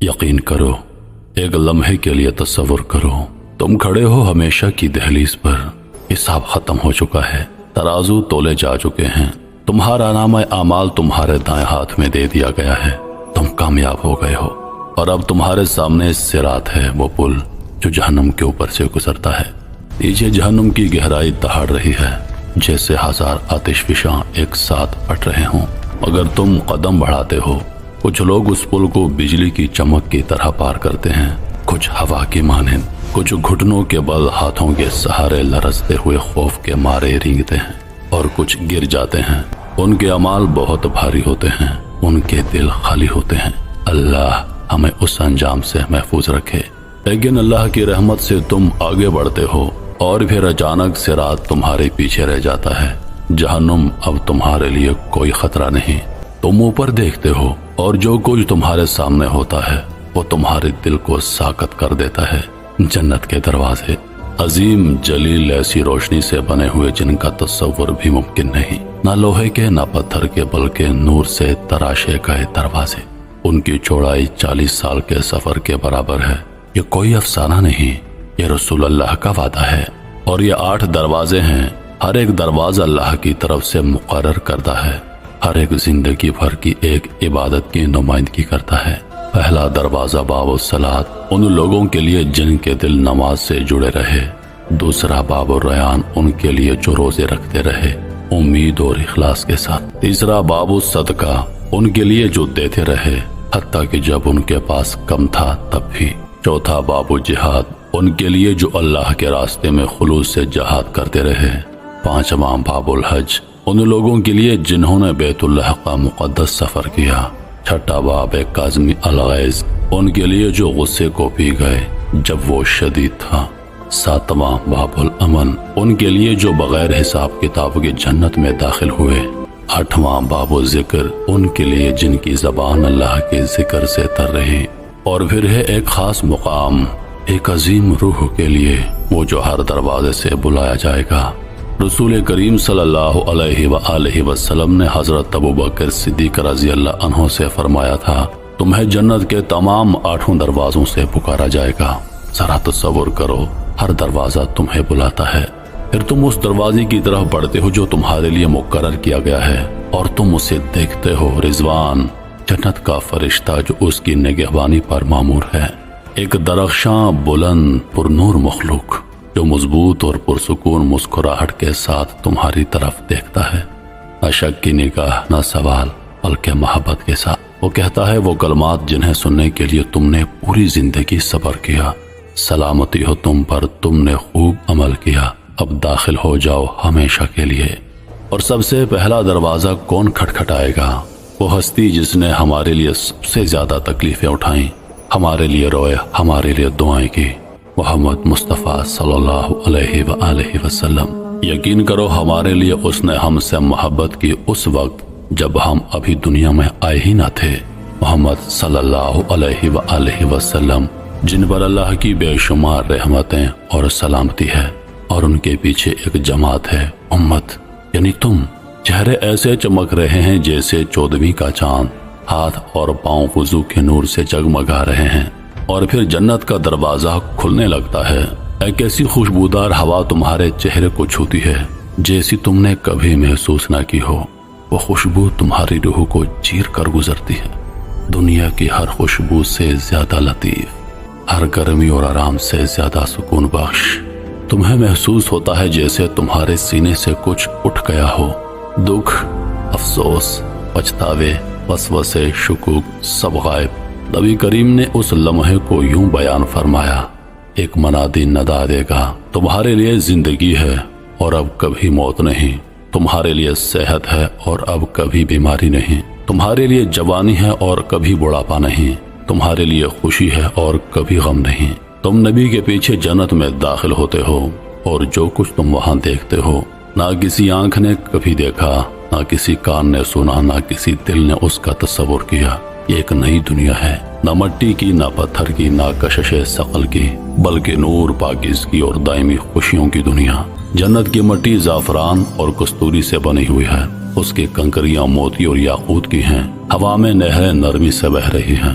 یقین کرو، ایک لمحے کے لیے تصور کرو، تم کھڑے ہو ہمیشہ کی دہلیز پر، حساب ختم ہو چکا ہے، ترازو تولے جا چکے ہیں، تمہارا نامہ اعمال تمہارے دائیں ہاتھ میں دے دیا گیا ہے، تم کامیاب ہو گئے ہو، اور اب تمہارے سامنے صراط ہے، وہ پل جو جہنم کے اوپر سے گزرتا ہے۔ نیچے جہنم کی گہرائی دہاڑ رہی ہے، جیسے 1000 آتش فشاں ایک ساتھ پھٹ رہے ہوں، مگر تم قدم بڑھاتے ہو۔ کچھ لوگ اس پل کو بجلی کی چمک کی طرح پار کرتے ہیں، کچھ ہوا کی مانند، کچھ گھٹنوں کے بل ہاتھوں کے سہارے لرزتے ہوئے خوف کے مارے رینگتے ہیں، اور کچھ گر جاتے ہیں۔ ان کے اعمال بہت بھاری ہوتے ہیں، ان کے دل خالی ہوتے ہیں۔ اللہ ہمیں اس انجام سے محفوظ رکھے۔ لیکن اللہ کی رحمت سے تم آگے بڑھتے ہو، اور پھر اچانک صراط تمہارے پیچھے رہ جاتا ہے۔ جہنم اب تمہارے لیے کوئی خطرہ نہیں، تم اوپر دیکھتے ہو، اور جو کچھ تمہارے سامنے ہوتا ہے وہ تمہارے دل کو ساکت کر دیتا ہے۔ جنت کے دروازے عظیم جلیل ایسی روشنی سے بنے ہوئے جن کا تصور بھی ممکن نہیں، نہ لوہے کے نہ پتھر کے، بلکہ نور سے تراشے گئے دروازے۔ ان کی چوڑائی 40 سال کے سفر کے برابر ہے۔ یہ کوئی افسانہ نہیں، یہ رسول اللہ کا وعدہ ہے۔ اور یہ 8 دروازے ہیں، ہر ایک دروازہ اللہ کی طرف سے مقرر کردہ ہے، ہر ایک زندگی بھر کی ایک عبادت کی نمائندگی کرتا ہے۔ پہلا دروازہ باب الصلاۃ، ان لوگوں کے لیے جن کے دل نماز سے جڑے رہے۔ دوسرا باب الریان، ان کے لیے جو روزے رکھتے رہے امید اور اخلاص کے ساتھ۔ تیسرا باب الصدقہ، ان کے لیے جو دیتے رہے حتیٰ کہ جب ان کے پاس کم تھا تب بھی۔ چوتھا باب الجہاد، ان کے لیے جو اللہ کے راستے میں خلوص سے جہاد کرتے رہے۔ پانچواں باب الحج، ان لوگوں کے لیے جنہوں نے بیت اللہ کا مقدس سفر کیا۔ چھٹا باب کاظمی الغیظ، ان کے لیے جو غصے کو پی گئے جب وہ شدید تھا۔ ساتواں باب الامن، ان کے لیے جو بغیر حساب کتاب کی جنت میں داخل ہوئے۔ آٹھواں باب الذکر، ان کے لیے جن کی زبان اللہ کے ذکر سے تر رہی۔ اور پھر ہے ایک خاص مقام، ایک عظیم روح کے لیے، وہ جو ہر دروازے سے بلایا جائے گا۔ رسول کریم صلی اللہ علیہ وآلہ وسلم نے حضرت ابوبکر صدیق رضی اللہ عنہ سے فرمایا تھا، تمہیں جنت کے تمام 8 دروازوں سے پکارا جائے گا۔ ذرا تصور کرو، ہر دروازہ تمہیں بلاتا ہے، پھر تم اس دروازے کی طرف بڑھتے ہو جو تمہارے لیے مقرر کیا گیا ہے، اور تم اسے دیکھتے ہو۔ رضوان، جنت کا فرشتہ جو اس کی نگہبانی پر مامور ہے، ایک درخشاں بلند پرنور مخلوق جو مضبوط اور پرسکون مسکراہٹ کے ساتھ تمہاری طرف دیکھتا ہے، نہ شک کی نگاہ، نہ سوال، بلکہ محبت کے ساتھ۔ وہ کہتا ہے وہ کلمات جنہیں سننے کے لیے تم نے پوری زندگی صبر کیا، سلامتی ہو تم پر، تم نے خوب عمل کیا، اب داخل ہو جاؤ ہمیشہ کے لیے۔ اور سب سے پہلا دروازہ کون کھٹکھٹائے گا؟ وہ ہستی جس نے ہمارے لیے سب سے زیادہ تکلیفیں اٹھائیں، ہمارے لیے روئے، ہمارے لیے دعائیں کی، محمد مصطفیٰ صلی اللہ علیہ وآلہ وسلم۔ یقین کرو ہمارے لیے اس نے ہم سے محبت کی اس وقت جب ہم ابھی دنیا میں آئے ہی نہ تھے۔ محمد صلی اللہ علیہ وآلہ وسلم، جن پر اللہ کی بے شمار رحمتیں اور سلامتی ہے، اور ان کے پیچھے ایک جماعت ہے، امت یعنی تم۔ چہرے ایسے چمک رہے ہیں جیسے 14ویں کا چاند، ہاتھ اور پاؤں وضو کے نور سے جگمگا رہے ہیں۔ اور پھر جنت کا دروازہ کھلنے لگتا ہے، ایک ایسی خوشبودار ہوا تمہارے چہرے کو چھوتی ہے جیسی تم نے کبھی محسوس نہ کی ہو۔ وہ خوشبو تمہاری روح کو چیر کر گزرتی ہے، دنیا کی ہر خوشبو سے زیادہ لطیف، ہر گرمی اور آرام سے زیادہ سکون بخش۔ تمہیں محسوس ہوتا ہے جیسے تمہارے سینے سے کچھ اٹھ گیا ہو، دکھ، افسوس، پچھتاوے، وسوسے، شکوک سب غائب۔ نبی کریم نے اس لمحے کو یوں بیان فرمایا، ایک منادی ندا دے گا، تمہارے لیے زندگی ہے اور اب کبھی موت نہیں، تمہارے لیے صحت ہے اور اب کبھی بیماری نہیں، تمہارے لیے جوانی ہے اور کبھی بڑھاپا نہیں، تمہارے لیے خوشی ہے اور کبھی غم نہیں۔ تم نبی کے پیچھے جنت میں داخل ہوتے ہو، اور جو کچھ تم وہاں دیکھتے ہو نہ کسی آنکھ نے کبھی دیکھا، نہ کسی کان نے سنا، نہ کسی دل نے اس کا تصور کیا۔ یہ ایک نئی دنیا ہے، نہ مٹی کی، نہ پتھر کی، نہ کشش ثقل کی، بلکہ نور، پاکیزگی اور دائمی خوشیوں کی دنیا۔ جنت کی مٹی زعفران اور کستوری سے بنی ہوئی ہے، اس کی کنکریاں موتی اور یاقوت کی ہیں، ہوا میں نہریں نرمی سے بہہ رہی ہیں،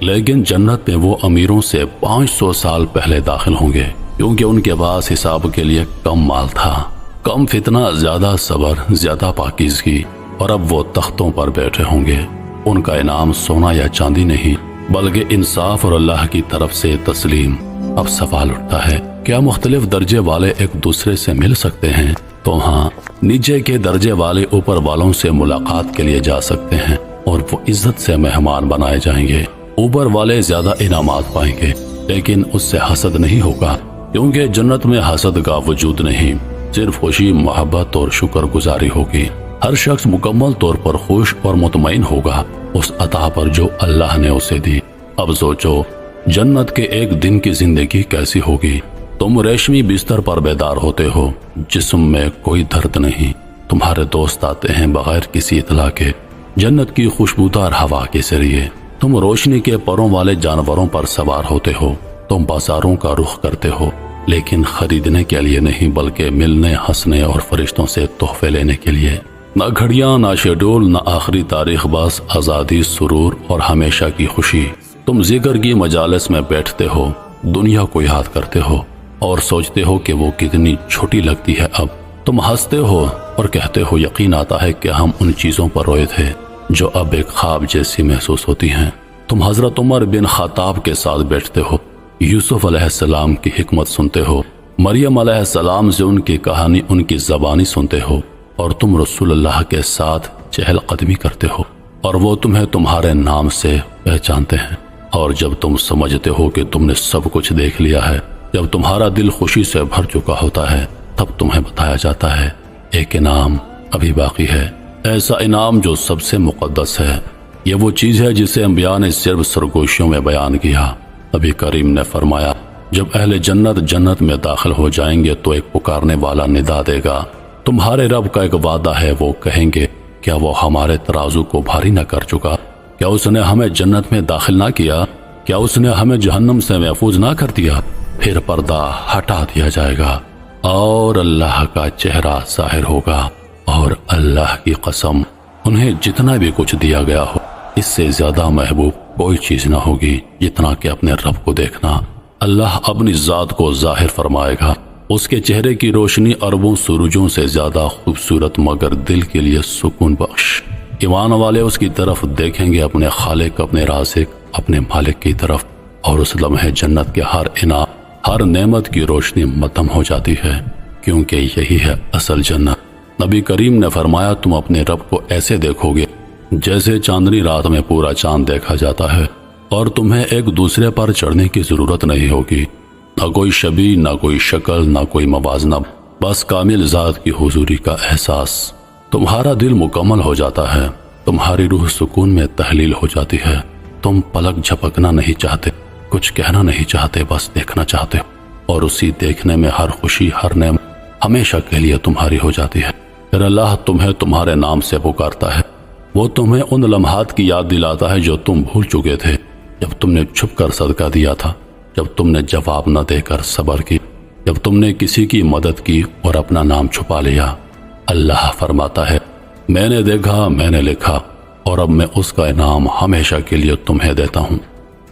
لیکن جنت میں وہ امیروں سے 500 سال پہلے داخل ہوں گے، کیونکہ ان کے پاس حساب کے لیے کم مال تھا، کم فتنہ، زیادہ صبر، زیادہ پاکیزگی، اور اب وہ تختوں پر بیٹھے ہوں گے۔ ان کا انعام سونا یا چاندی نہیں، بلکہ انصاف اور اللہ کی طرف سے تسلیم۔ اب سوال اٹھتا ہے، کیا مختلف درجے والے ایک دوسرے سے مل سکتے ہیں؟ تو ہاں، نیچے کے درجے والے اوپر والوں سے ملاقات کے لیے جا سکتے ہیں اور وہ عزت سے مہمان بنائے جائیں گے۔ اوپر والے زیادہ انعامات پائیں گے، لیکن اس سے حسد نہیں ہوگا، کیونکہ جنت میں حسد کا وجود نہیں، صرف خوشی، محبت اور شکر گزاری ہوگی۔ ہر شخص مکمل طور پر خوش اور مطمئن ہوگا اس عطا پر جو اللہ نے اسے دی۔ اب سوچو، جنت کے ایک دن کی زندگی کیسی ہوگی؟ تم ریشمی بستر پر بیدار ہوتے ہو، جسم میں کوئی درد نہیں، تمہارے دوست آتے ہیں بغیر کسی اطلاع کے، جنت کی خوشبودار ہوا کے ذریعے، تم روشنی کے پروں والے جانوروں پر سوار ہوتے ہو، تم بازاروں کا رخ کرتے ہو، لیکن خریدنے کے لیے نہیں، بلکہ ملنے، ہنسنے اور فرشتوں سے تحفے لینے کے لیے۔ نہ گھڑیاں، نہ شیڈول، نہ آخری تاریخ، بس آزادی، سرور اور ہمیشہ کی خوشی۔ تم ذکر کی مجالس میں بیٹھتے ہو، دنیا کو یاد کرتے ہو اور سوچتے ہو کہ وہ کتنی چھوٹی لگتی ہے اب۔ تم ہنستے ہو اور کہتے ہو یقین آتا ہے کہ ہم ان چیزوں پر روئے تھے جو اب ایک خواب جیسی محسوس ہوتی ہیں۔ تم حضرت عمر بن خطاب کے ساتھ بیٹھتے ہو، یوسف علیہ السلام کی حکمت سنتے ہو، مریم علیہ السلام سے ان کی کہانی، ان کی زبانی سنتے ہو، اور تم رسول اللہ کے ساتھ چہل قدمی کرتے ہو اور وہ تمہیں تمہارے نام سے پہچانتے ہیں۔ اور جب تم سمجھتے ہو کہ تم نے سب کچھ دیکھ لیا ہے، جب تمہارا دل خوشی سے بھر چکا ہوتا ہے، تب تمہیں بتایا جاتا ہے ایک انعام ابھی باقی ہے، ایسا انعام جو سب سے مقدس ہے۔ یہ وہ چیز ہے جسے انبیاء نے صرف سرگوشیوں میں بیان کیا۔ نبی کریم نے فرمایا، جب اہل جنت جنت میں داخل ہو جائیں گے تو ایک پکارنے والا ندا دے گا، تمہارے رب کا ایک وعدہ ہے۔ وہ کہیں گے، کیا وہ ہمارے ترازو کو بھاری نہ کر چکا؟ کیا اس نے ہمیں جنت میں داخل نہ کیا؟ کیا اس نے ہمیں جہنم سے محفوظ نہ کر دیا؟ پھر پردہ ہٹا دیا جائے گا اور اللہ کا چہرہ ظاہر ہوگا، اور اللہ کی قسم، انہیں جتنا بھی کچھ دیا گیا ہو، اس سے زیادہ محبوب کوئی چیز نہ ہوگی جتنا کہ اپنے رب کو دیکھنا۔ اللہ اپنی ذات کو ظاہر فرمائے گا، اس کے چہرے کی روشنی اربوں سورجوں سے زیادہ خوبصورت، مگر دل کے لیے سکون بخش۔ ایمان والے اس کی طرف دیکھیں گے، اپنے خالق، اپنے رازق، اپنے مالک کی طرف، اور اس لمحے جنت کے ہر انعام، ہر نعمت کی روشنی متم ہو جاتی ہے، کیونکہ یہی ہے اصل جنت۔ نبی کریم نے فرمایا، تم اپنے رب کو ایسے دیکھو گے جیسے چاندنی رات میں پورا چاند دیکھا جاتا ہے، اور تمہیں ایک دوسرے پر چڑھنے کی ضرورت نہیں ہوگی، نہ کوئی شبیہ، نہ کوئی شکل، نہ کوئی موازنہ، بس کامل ذات کی حضوری کا احساس۔ تمہارا دل مکمل ہو جاتا ہے، تمہاری روح سکون میں تحلیل ہو جاتی ہے، تم پلک جھپکنا نہیں چاہتے، کچھ کہنا نہیں چاہتے، بس دیکھنا چاہتے ہو، اور اسی دیکھنے میں ہر خوشی، ہر نعمت ہمیشہ کے لیے تمہاری ہو جاتی ہے۔ پھر اللہ تمہیں تمہارے نام سے پکارتا ہے، وہ تمہیں ان لمحات کی یاد دلاتا ہے جو تم بھول چکے تھے، جب تم نے چھپ کر صدقہ دیا تھا، جب تم نے جواب نہ دے کر صبر کی، جب تم نے کسی کی مدد کی اور اپنا نام چھپا لیا۔ اللہ فرماتا ہے، میں نے دیکھا، میں نے لکھا، اور اب میں اس کا انعام ہمیشہ کے لیے تمہیں دیتا ہوں۔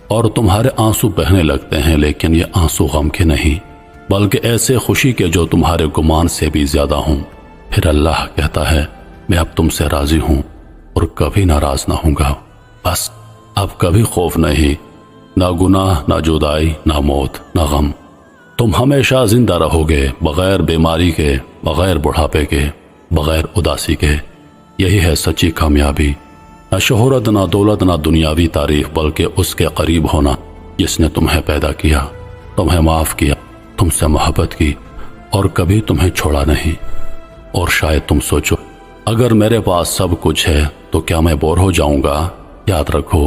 اور تمہارے آنسو بہنے لگتے ہیں، لیکن یہ آنسو غم کے نہیں، بلکہ ایسے خوشی کے جو تمہارے گمان سے بھی زیادہ ہوں۔ پھر اللہ کہتا ہے، میں اب تم سے راضی ہوں اور کبھی ناراض نہ ہوں گا، بس اب کبھی خوف نہیں، نہ گناہ، نہ جدائی، نہ موت، نہ غم۔ تم ہمیشہ زندہ رہو گے، بغیر بیماری کے، بغیر بڑھاپے کے، بغیر اداسی کے۔ یہی ہے سچی کامیابی، نہ شہرت، نہ دولت، نہ دنیاوی تعریف، بلکہ اس کے قریب ہونا جس نے تمہیں پیدا کیا، تمہیں معاف کیا، تم سے محبت کی، اور کبھی تمہیں چھوڑا نہیں۔ اور شاید تم سوچو، اگر میرے پاس سب کچھ ہے تو کیا میں بور ہو جاؤں گا؟ یاد رکھو،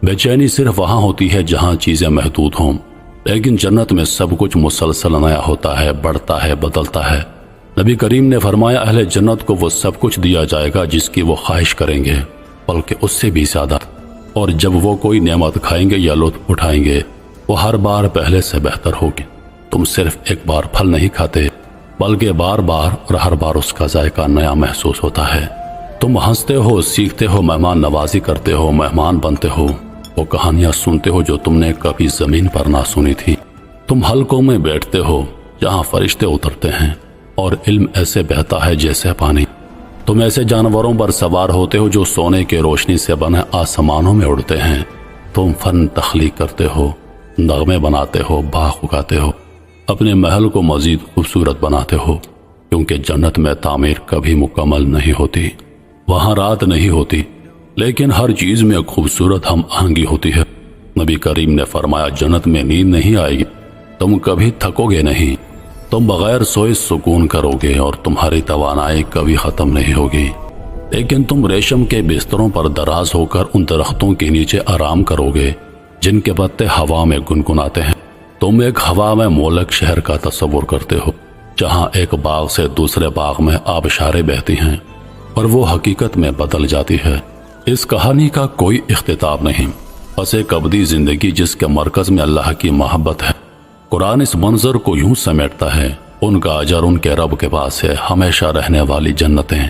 بے چینی صرف وہاں ہوتی ہے جہاں چیزیں محدود ہوں، لیکن جنت میں سب کچھ مسلسل نیا ہوتا ہے، بڑھتا ہے، بدلتا ہے۔ نبی کریم نے فرمایا، اہل جنت کو وہ سب کچھ دیا جائے گا جس کی وہ خواہش کریں گے، بلکہ اس سے بھی زیادہ، اور جب وہ کوئی نعمت کھائیں گے یا لطف اٹھائیں گے، وہ ہر بار پہلے سے بہتر ہوگی۔ تم صرف ایک بار پھل نہیں کھاتے، بلکہ بار بار، اور ہر بار اس کا ذائقہ نیا محسوس ہوتا ہے۔ تم ہنستے ہو، سیکھتے ہو، مہمان نوازی کرتے ہو، مہمان بنتے ہو، وہ کہانیاں سنتے ہو جو تم نے کبھی زمین پر نہ سنی تھی۔ تم حلقوں میں بیٹھتے ہو جہاں فرشتے اترتے ہیں اور علم ایسے بہتا ہے جیسے پانی۔ تم ایسے جانوروں پر سوار ہوتے ہو جو سونے کے روشنی سے بنے آسمانوں میں اڑتے ہیں۔ تم فن تخلیق کرتے ہو، نغمے بناتے ہو، باغ اگاتے ہو، اپنے محل کو مزید خوبصورت بناتے ہو، کیونکہ جنت میں تعمیر کبھی مکمل نہیں ہوتی، وہاں رات نہیں ہوتی، لیکن ہر چیز میں خوبصورت ہم آہنگی ہوتی ہے۔ نبی کریم نے فرمایا جنت میں نیند نہیں آئے گی، تم کبھی تھکو گے نہیں، تم بغیر سوئے سکون کرو گے اور تمہاری توانائی کبھی ختم نہیں ہوگی، لیکن تم ریشم کے بستروں پر دراز ہو کر ان درختوں کے نیچے آرام کرو گے جن کے پتے ہوا میں گنگناتے ہیں۔ تم ایک ہوا میں مولک شہر کا تصور کرتے ہو جہاں ایک باغ سے دوسرے باغ میں آبشاریں بہتی ہیں اور وہ حقیقت میں بدل جاتی ہے۔ اس کہانی کا کوئی اختتام نہیں، بس ایک ابدی زندگی جس کے مرکز میں اللہ کی محبت ہے۔ قرآن اس منظر کو یوں سمیٹتا ہے، ان کا اجر ان کے رب کے پاس ہے، ہمیشہ رہنے والی جنتیں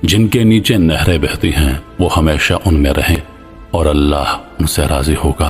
جن کے نیچے نہریں بہتی ہیں، وہ ہمیشہ ان میں رہیں اور اللہ ان سے راضی ہوگا۔